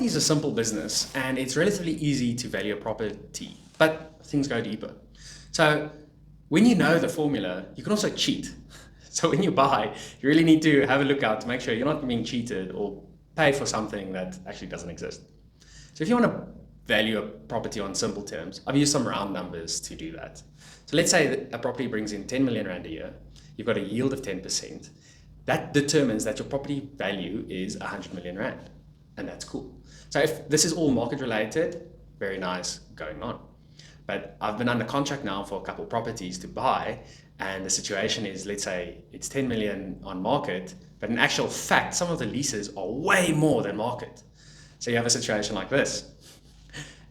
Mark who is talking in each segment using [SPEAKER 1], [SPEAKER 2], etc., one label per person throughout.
[SPEAKER 1] property is a simple business and it's relatively easy to value a property, but things go deeper. So when you know the formula, you can also cheat. So when you buy, you really need to have a look out to make sure you're not being cheated or pay for something that actually doesn't exist. So if you want to value a property on simple terms, I've used some round numbers to do that. So let's say that a property brings in 10 million Rand a year, you've got a yield of 10%. That determines that your property value is 100 million Rand, and that's cool. So if this is all market related, very nice going on. But I've been under contract now for a couple properties to buy, and the situation is, let's say it's 10 million on market, but in actual fact, some of the leases are way more than market. So you have a situation like this.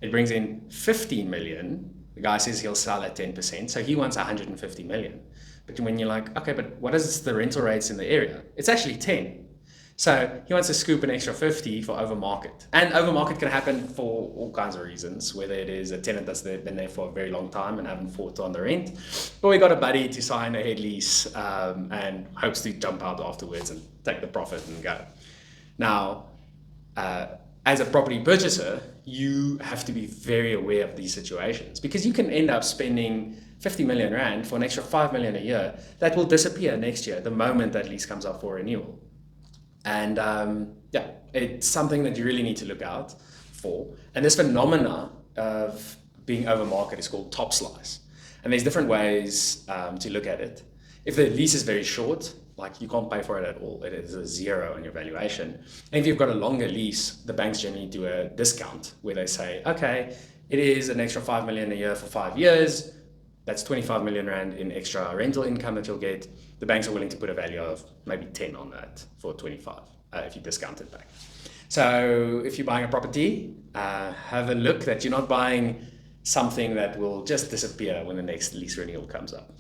[SPEAKER 1] It brings in 15 million. The guy says he'll sell at 10%, so he wants 150 million. But when you're like, okay, but what is the rental rates in the area? It's actually 10. So he wants to scoop an extra 50 for overmarket. And overmarket can happen for all kinds of reasons, whether it is a tenant that's been there for a very long time and haven't fought on the rent, or we got a buddy to sign a head lease and hopes to jump out afterwards and take the profit and go. Now, as a property purchaser, you have to be very aware of these situations because you can end up spending 50 million Rand for an extra 5 million a year that will disappear next year the moment that lease comes up for renewal. And yeah, it's something that you really need to look out for. And this phenomena of being over market is called Topslice. And there's different ways to look at it. If the lease is very short, like you can't pay for it at all, it is a zero on your valuation. And if you've got a longer lease, the banks generally do a discount where they say, okay, it is an extra 5 million a year for 5 years. That's 25 million Rand in extra rental income that you'll get. The banks are willing to put a value of maybe 10 on that for 25 if you discount it back. So if you're buying a property, have a look that you're not buying something that will just disappear when the next lease renewal comes up.